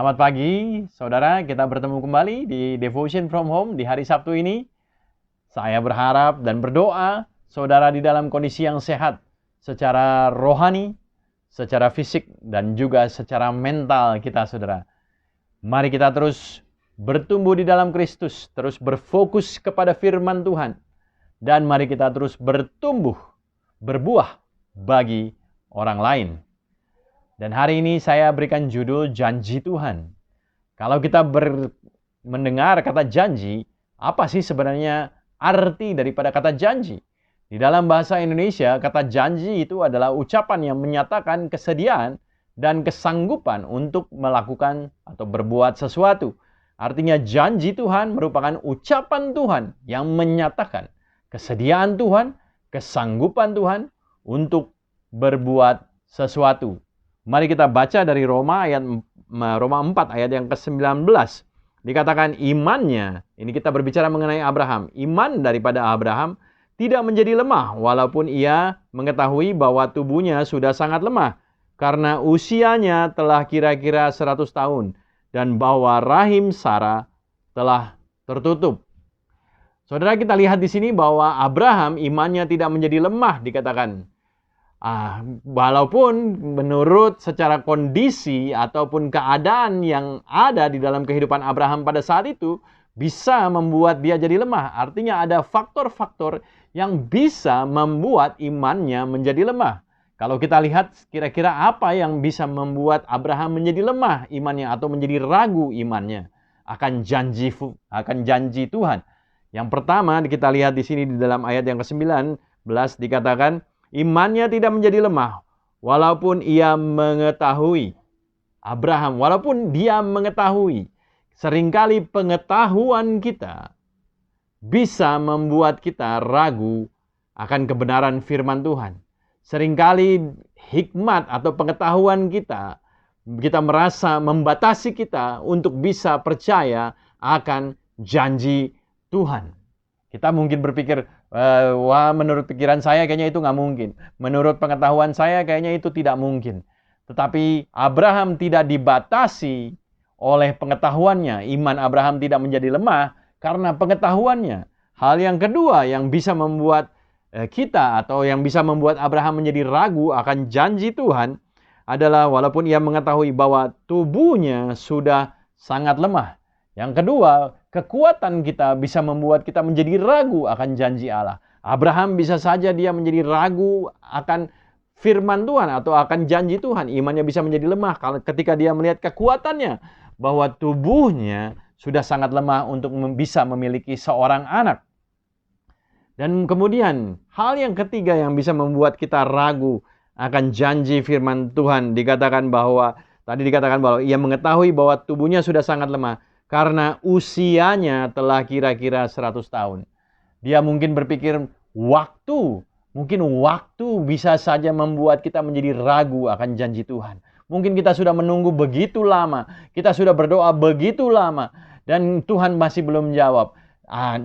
Selamat pagi, saudara. Kita bertemu kembali di Devotion from Home di hari Sabtu ini. Saya berharap dan berdoa saudara di dalam kondisi yang sehat secara rohani, secara fisik, dan juga secara mental kita, saudara. Mari kita terus bertumbuh di dalam Kristus, terus berfokus kepada firman Tuhan, dan mari kita terus bertumbuh, berbuah bagi orang lain. Dan hari ini saya berikan judul Janji Tuhan. Kalau kita mendengar kata janji, apa sih sebenarnya arti daripada kata janji? Di dalam bahasa Indonesia, kata janji itu adalah ucapan yang menyatakan kesediaan dan kesanggupan untuk melakukan atau berbuat sesuatu. Artinya janji Tuhan merupakan ucapan Tuhan yang menyatakan kesediaan Tuhan, kesanggupan Tuhan untuk berbuat sesuatu. Mari kita baca dari Roma 4 ayat yang ke-19. Dikatakan imannya, ini kita berbicara mengenai Abraham. Iman daripada Abraham tidak menjadi lemah walaupun ia mengetahui bahwa tubuhnya sudah sangat lemah karena usianya telah kira-kira 100 tahun dan bahwa rahim Sarah telah tertutup. Saudara, kita lihat di sini bahwa Abraham imannya tidak menjadi lemah, dikatakan. Walaupun menurut secara kondisi ataupun keadaan yang ada di dalam kehidupan Abraham pada saat itu bisa membuat dia jadi lemah. Artinya ada faktor-faktor yang bisa membuat imannya menjadi lemah. Kalau kita lihat kira-kira apa yang bisa membuat Abraham menjadi lemah imannya atau menjadi ragu imannya akan janji Tuhan. Yang pertama kita lihat di sini di dalam ayat yang ke-19 dikatakan imannya tidak menjadi lemah, walaupun ia mengetahui. Abraham, walaupun dia mengetahui. Seringkali pengetahuan kita bisa membuat kita ragu akan kebenaran firman Tuhan. Seringkali hikmat atau pengetahuan kita merasa membatasi kita untuk bisa percaya akan janji Tuhan. Kita mungkin berpikir, wah menurut pikiran saya kayaknya itu nggak mungkin. Menurut pengetahuan saya kayaknya itu tidak mungkin. Tetapi Abraham tidak dibatasi oleh pengetahuannya. Iman Abraham tidak menjadi lemah karena pengetahuannya. Hal yang kedua yang bisa membuat kita atau yang bisa membuat Abraham menjadi ragu akan janji Tuhan adalah walaupun ia mengetahui bahwa tubuhnya sudah sangat lemah. Yang kedua, kekuatan kita bisa membuat kita menjadi ragu akan janji Allah. Abraham bisa saja dia menjadi ragu akan firman Tuhan atau akan janji Tuhan. Imannya bisa menjadi lemah ketika dia melihat kekuatannya bahwa tubuhnya sudah sangat lemah untuk bisa memiliki seorang anak. Dan kemudian hal yang ketiga yang bisa membuat kita ragu akan janji firman Tuhan dikatakan bahwa ia mengetahui bahwa tubuhnya sudah sangat lemah karena usianya telah kira-kira 100 tahun. Dia mungkin berpikir mungkin waktu bisa saja membuat kita menjadi ragu akan janji Tuhan. Mungkin kita sudah menunggu begitu lama, kita sudah berdoa begitu lama, dan Tuhan masih belum jawab.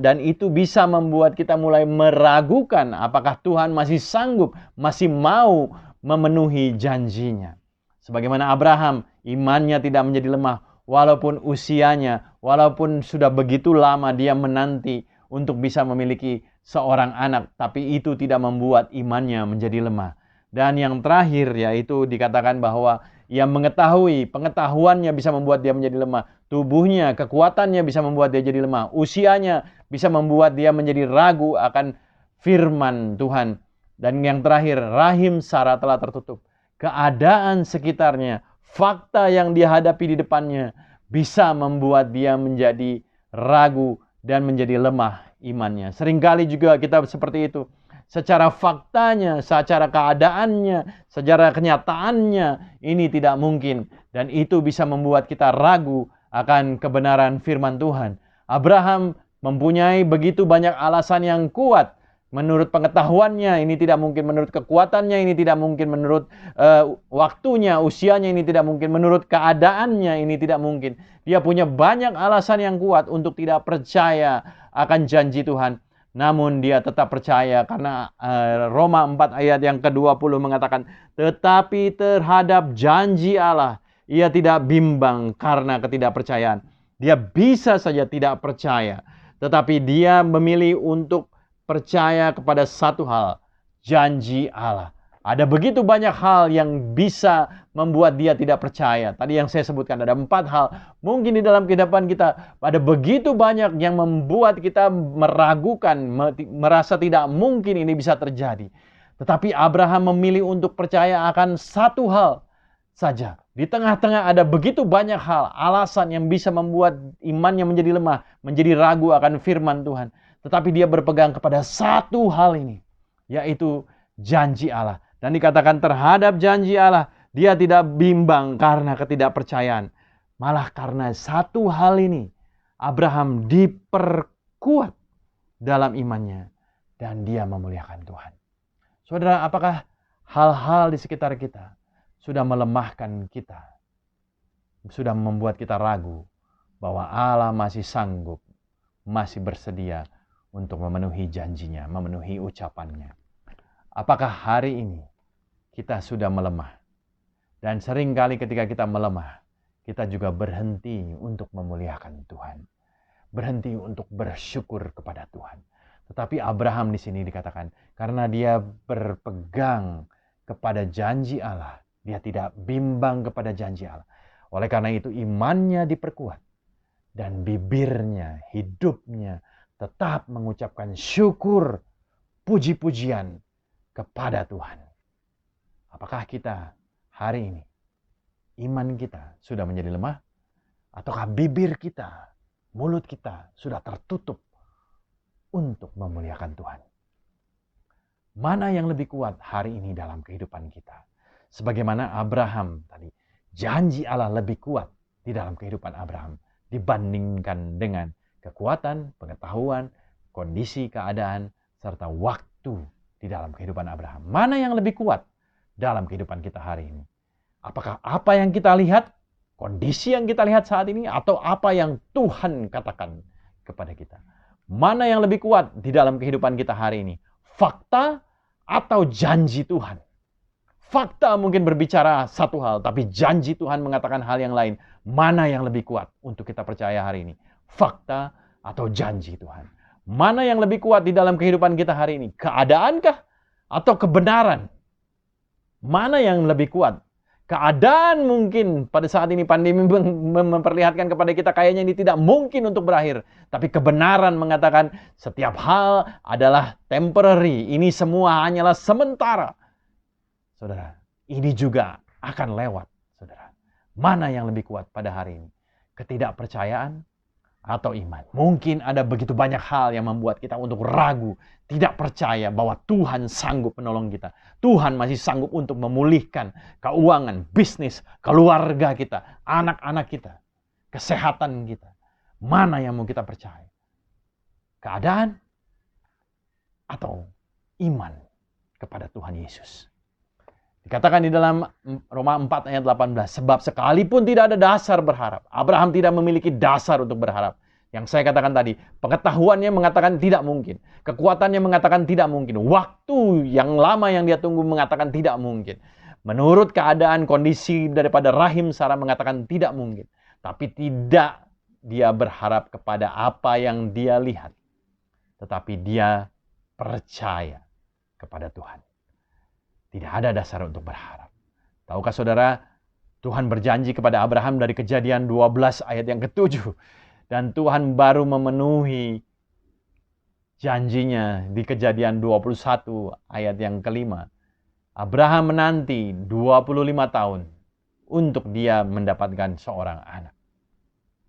Dan itu bisa membuat kita mulai meragukan apakah Tuhan masih sanggup, masih mau memenuhi janjinya. Sebagaimana Abraham, imannya tidak menjadi lemah. Walaupun usianya, walaupun sudah begitu lama dia menanti untuk bisa memiliki seorang anak, tapi itu tidak membuat imannya menjadi lemah. Dan yang terakhir yaitu dikatakan bahwa ia mengetahui, pengetahuannya bisa membuat dia menjadi lemah. Tubuhnya, kekuatannya bisa membuat dia jadi lemah. Usianya bisa membuat dia menjadi ragu akan firman Tuhan. Dan yang terakhir, rahim Sarah telah tertutup. Keadaan sekitarnya, fakta yang dia hadapi di depannya bisa membuat dia menjadi ragu dan menjadi lemah imannya. Seringkali juga kita seperti itu. Secara faktanya, secara keadaannya, secara kenyataannya ini tidak mungkin. Dan itu bisa membuat kita ragu akan kebenaran firman Tuhan. Abraham mempunyai begitu banyak alasan yang kuat. Menurut pengetahuannya ini tidak mungkin, menurut kekuatannya ini tidak mungkin, menurut waktunya, usianya ini tidak mungkin, menurut keadaannya ini tidak mungkin. Dia punya banyak alasan yang kuat untuk tidak percaya akan janji Tuhan. Namun dia tetap percaya karena Roma 4 ayat yang ke-20 mengatakan, tetapi terhadap janji Allah ia tidak bimbang karena ketidakpercayaan. Dia bisa saja tidak percaya, tetapi dia memilih untuk percaya kepada satu hal, janji Allah. Ada begitu banyak hal yang bisa membuat dia tidak percaya. Tadi yang saya sebutkan ada 4 hal. Mungkin di dalam kehidupan kita ada begitu banyak yang membuat kita meragukan, merasa tidak mungkin ini bisa terjadi. Tetapi Abraham memilih untuk percaya akan satu hal saja. Di tengah-tengah ada begitu banyak hal, alasan yang bisa membuat imannya menjadi lemah, menjadi ragu akan firman Tuhan. Tetapi dia berpegang kepada satu hal ini, yaitu janji Allah. Dan dikatakan terhadap janji Allah, dia tidak bimbang karena ketidakpercayaan. Malah karena satu hal ini, Abraham diperkuat dalam imannya. Dan dia memuliakan Tuhan. Saudara, apakah hal-hal di sekitar kita sudah melemahkan kita? Sudah membuat kita ragu bahwa Allah masih sanggup, masih bersedia untuk memenuhi janjinya, memenuhi ucapannya. Apakah hari ini kita sudah melemah? Dan seringkali ketika kita melemah, kita juga berhenti untuk memuliakan Tuhan. Berhenti untuk bersyukur kepada Tuhan. Tetapi Abraham di sini dikatakan, karena dia berpegang kepada janji Allah, dia tidak bimbang kepada janji Allah. Oleh karena itu imannya diperkuat. Dan bibirnya, hidupnya tetap mengucapkan syukur, puji-pujian kepada Tuhan. Apakah kita hari ini, iman kita sudah menjadi lemah? Ataukah bibir kita, mulut kita sudah tertutup untuk memuliakan Tuhan? Mana yang lebih kuat hari ini dalam kehidupan kita? Sebagaimana Abraham tadi, janji Allah lebih kuat di dalam kehidupan Abraham dibandingkan dengan kekuatan, pengetahuan, kondisi, keadaan, serta waktu di dalam kehidupan Abraham. Mana yang lebih kuat dalam kehidupan kita hari ini? Apakah apa yang kita lihat, kondisi yang kita lihat saat ini, atau apa yang Tuhan katakan kepada kita? Mana yang lebih kuat di dalam kehidupan kita hari ini? Fakta atau janji Tuhan? Fakta mungkin berbicara satu hal, tapi janji Tuhan mengatakan hal yang lain. Mana yang lebih kuat untuk kita percaya hari ini? Fakta atau janji Tuhan? Mana yang lebih kuat di dalam kehidupan kita hari ini? Keadaankah atau kebenaran? Mana yang lebih kuat? Keadaan mungkin pada saat ini pandemi memperlihatkan kepada kita kayaknya ini tidak mungkin untuk berakhir. Tapi kebenaran mengatakan setiap hal adalah temporary. Ini semua hanyalah sementara. Saudara, ini juga akan lewat, saudara. Mana yang lebih kuat pada hari ini? Ketidakpercayaan atau iman? Mungkin ada begitu banyak hal yang membuat kita untuk ragu, tidak percaya bahwa Tuhan sanggup menolong kita. Tuhan masih sanggup untuk memulihkan keuangan, bisnis, keluarga kita, anak-anak kita, kesehatan kita. Mana yang mau kita percaya? Keadaan atau iman kepada Tuhan Yesus? Dikatakan di dalam Roma 4 ayat 18, sebab sekalipun tidak ada dasar berharap, Abraham tidak memiliki dasar untuk berharap. Yang saya katakan tadi, pengetahuannya mengatakan tidak mungkin. Kekuatannya mengatakan tidak mungkin. Waktu yang lama yang dia tunggu mengatakan tidak mungkin. Menurut keadaan kondisi daripada rahim Sarah mengatakan tidak mungkin. Tapi tidak dia berharap kepada apa yang dia lihat. Tetapi dia percaya kepada Tuhan. Tidak ada dasar untuk berharap. Tahukah saudara, Tuhan berjanji kepada Abraham dari Kejadian 12 ayat yang ke-7. Dan Tuhan baru memenuhi janjinya di Kejadian 21 ayat yang ke-5. Abraham menanti 25 tahun untuk dia mendapatkan seorang anak.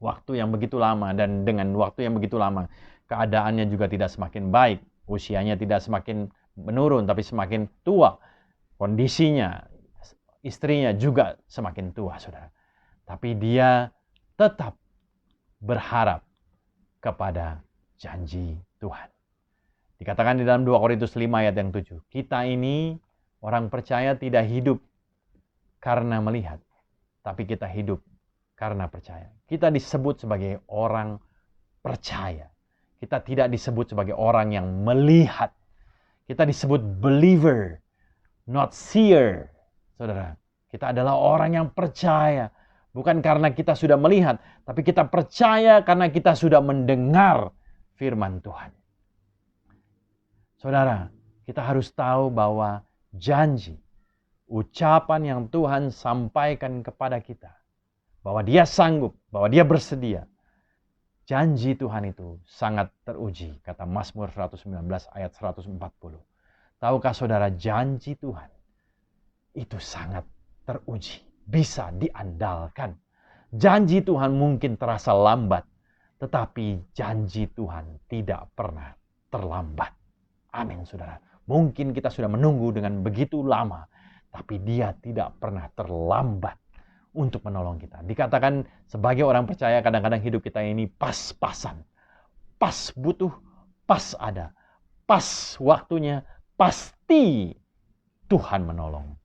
Waktu yang begitu lama, dan dengan waktu yang begitu lama, keadaannya juga tidak semakin baik. Usianya tidak semakin menurun, tapi semakin tua. Kondisinya, istrinya juga semakin tua, saudara. Tapi dia tetap berharap kepada janji Tuhan. Dikatakan di dalam 2 Korintus 5 ayat yang 7. Kita ini orang percaya tidak hidup karena melihat, tapi kita hidup karena percaya. Kita disebut sebagai orang percaya. Kita tidak disebut sebagai orang yang melihat. Kita disebut believer, not seer. Saudara, Kita adalah orang yang percaya. Bukan karena kita sudah melihat, tapi kita percaya karena kita sudah mendengar firman Tuhan. Saudara, kita harus tahu bahwa janji, ucapan yang Tuhan sampaikan kepada kita, bahwa Dia sanggup, bahwa Dia bersedia. Janji Tuhan itu sangat teruji, kata Mazmur 119 ayat 140. Tahukah saudara, janji Tuhan itu sangat teruji, bisa diandalkan. Janji Tuhan mungkin terasa lambat, tetapi janji Tuhan tidak pernah terlambat. Amin, saudara. Mungkin kita sudah menunggu dengan begitu lama, tapi Dia tidak pernah terlambat untuk menolong kita. Dikatakan sebagai orang percaya, kadang-kadang hidup kita ini pas-pasan. Pas butuh, pas ada. Pas waktunya, pasti Tuhan menolong.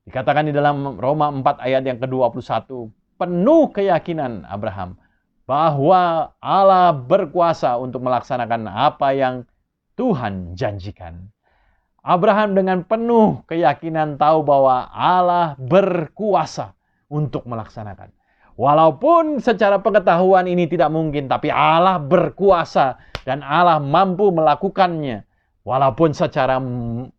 Dikatakan di dalam Roma 4 ayat yang ke-21, penuh keyakinan Abraham bahwa Allah berkuasa untuk melaksanakan apa yang Tuhan janjikan. Abraham dengan penuh keyakinan tahu bahwa Allah berkuasa untuk melaksanakan. Walaupun secara pengetahuan ini tidak mungkin, tapi Allah berkuasa dan Allah mampu melakukannya. Walaupun secara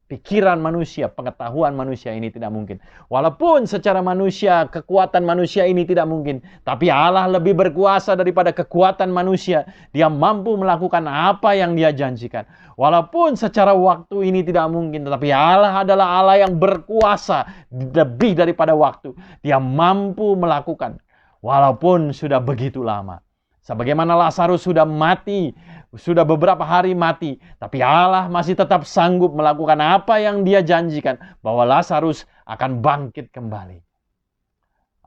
pikiran manusia, pengetahuan manusia ini tidak mungkin. Walaupun secara manusia, kekuatan manusia ini tidak mungkin. Tapi Allah lebih berkuasa daripada kekuatan manusia. Dia mampu melakukan apa yang Dia janjikan. Walaupun secara waktu ini tidak mungkin. Tetapi Allah adalah Allah yang berkuasa lebih daripada waktu. Dia mampu melakukan. Walaupun sudah begitu lama. Sebagaimana Lazarus sudah mati, sudah beberapa hari mati, tapi Allah masih tetap sanggup melakukan apa yang Dia janjikan, bahwa Lazarus akan bangkit kembali.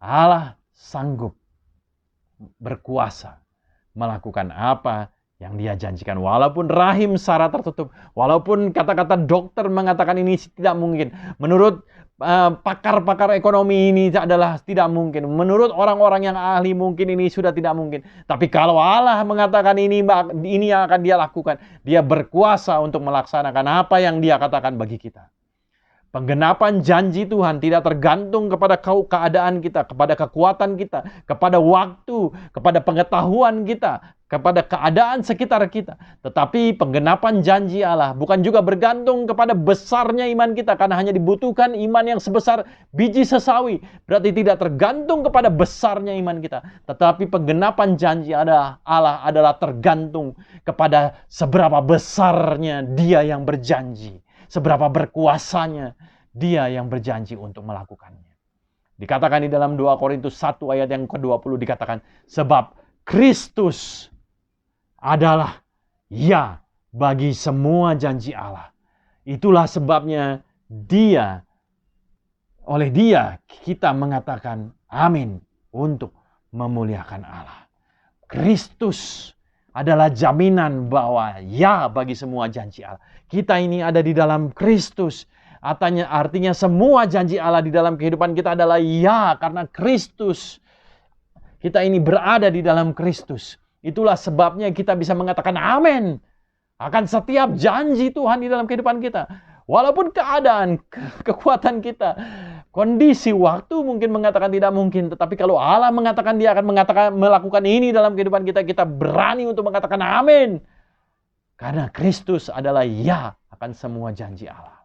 Allah sanggup, berkuasa melakukan apa yang Dia janjikan. Walaupun rahim Sarah tertutup, walaupun kata-kata dokter mengatakan ini tidak mungkin, menurut pakar-pakar ekonomi ini adalah tidak mungkin. Menurut orang-orang yang ahli mungkin ini sudah tidak mungkin. Tapi kalau Allah mengatakan ini yang akan Dia lakukan. Dia berkuasa untuk melaksanakan apa yang Dia katakan bagi kita. Penggenapan janji Tuhan tidak tergantung kepada keadaan kita, kepada kekuatan kita, kepada waktu, kepada pengetahuan kita, kepada keadaan sekitar kita. Tetapi penggenapan janji Allah bukan juga bergantung kepada besarnya iman kita, karena hanya dibutuhkan iman yang sebesar biji sesawi. Berarti tidak tergantung kepada besarnya iman kita. Tetapi penggenapan janji Allah adalah tergantung kepada seberapa besarnya Dia yang berjanji. Seberapa berkuasanya Dia yang berjanji untuk melakukannya. Dikatakan di dalam 2 Korintus 1 ayat yang ke-20 dikatakan, sebab Kristus adalah ya bagi semua janji Allah. Itulah sebabnya oleh Dia kita mengatakan amin untuk memuliakan Allah. Kristus adalah jaminan bahwa ya bagi semua janji Allah. Kita ini ada di dalam Kristus. Artinya semua janji Allah di dalam kehidupan kita adalah ya karena Kristus. Kita ini berada di dalam Kristus. Itulah sebabnya kita bisa mengatakan amin akan setiap janji Tuhan di dalam kehidupan kita. Walaupun keadaan, kekuatan kita, kondisi, waktu mungkin mengatakan tidak mungkin. Tetapi kalau Allah mengatakan Dia akan melakukan ini dalam kehidupan kita, kita berani untuk mengatakan amin. Karena Kristus adalah ya akan semua janji Allah.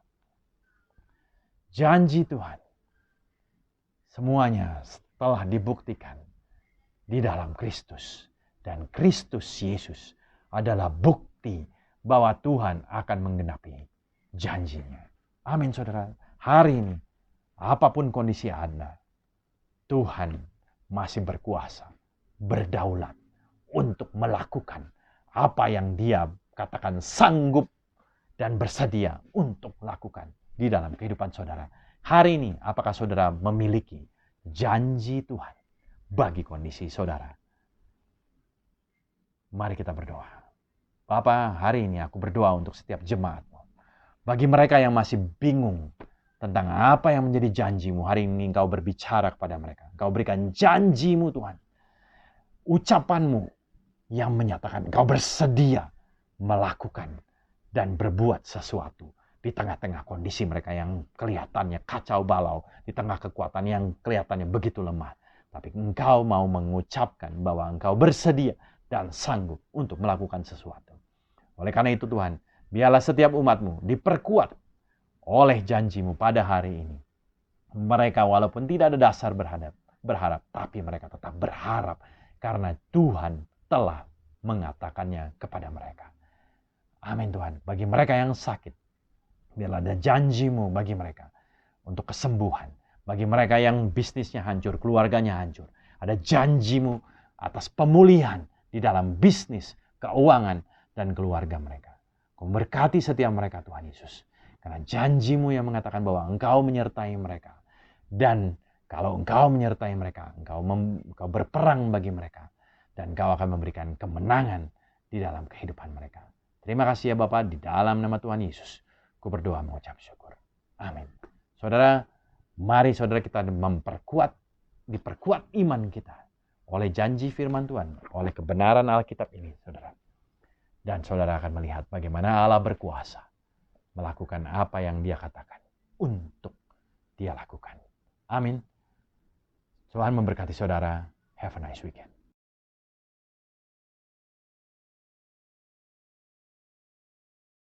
Janji Tuhan. Semuanya telah dibuktikan di dalam Kristus. Dan Kristus Yesus adalah bukti bahwa Tuhan akan menggenapi janjinya. Amin, saudara. Hari ini, apapun kondisi Anda, Tuhan masih berkuasa, berdaulat untuk melakukan apa yang Dia katakan sanggup dan bersedia untuk melakukan di dalam kehidupan saudara. Hari ini, apakah saudara memiliki janji Tuhan bagi kondisi saudara? Mari kita berdoa. Bapa, hari ini aku berdoa untuk setiap jemaat-Mu. Bagi mereka yang masih bingung tentang apa yang menjadi janji-Mu, hari ini Engkau berbicara kepada mereka. Engkau berikan janji-Mu Tuhan. Ucapan-Mu yang menyatakan Engkau bersedia melakukan dan berbuat sesuatu di tengah-tengah kondisi mereka yang kelihatannya kacau balau, di tengah kekuatan yang kelihatannya begitu lemah. Tapi Engkau mau mengucapkan bahwa Engkau bersedia dan sanggup untuk melakukan sesuatu. Oleh karena itu Tuhan, biarlah setiap umat-Mu diperkuat oleh janji-Mu pada hari ini. Mereka walaupun tidak ada dasar berharap, tapi mereka tetap berharap karena Tuhan telah mengatakannya kepada mereka. Amin Tuhan. Bagi mereka yang sakit, biarlah ada janji-Mu bagi mereka untuk kesembuhan. Bagi mereka yang bisnisnya hancur, keluarganya hancur, ada janji-Mu atas pemulihan di dalam bisnis, keuangan, dan keluarga mereka. Kau berkati setiap mereka Tuhan Yesus. Karena janji-Mu yang mengatakan bahwa Engkau menyertai mereka. Dan kalau Engkau menyertai mereka, Engkau berperang bagi mereka. Dan Engkau akan memberikan kemenangan di dalam kehidupan mereka. Terima kasih ya Bapa, di dalam nama Tuhan Yesus. Ku berdoa mengucap syukur. Amin. Saudara, mari saudara kita diperkuat iman kita oleh janji firman Tuhan, oleh kebenaran Alkitab ini, saudara. Dan saudara akan melihat bagaimana Allah berkuasa melakukan apa yang Dia katakan untuk Dia lakukan. Amin. Tuhan memberkati saudara. Have a nice weekend.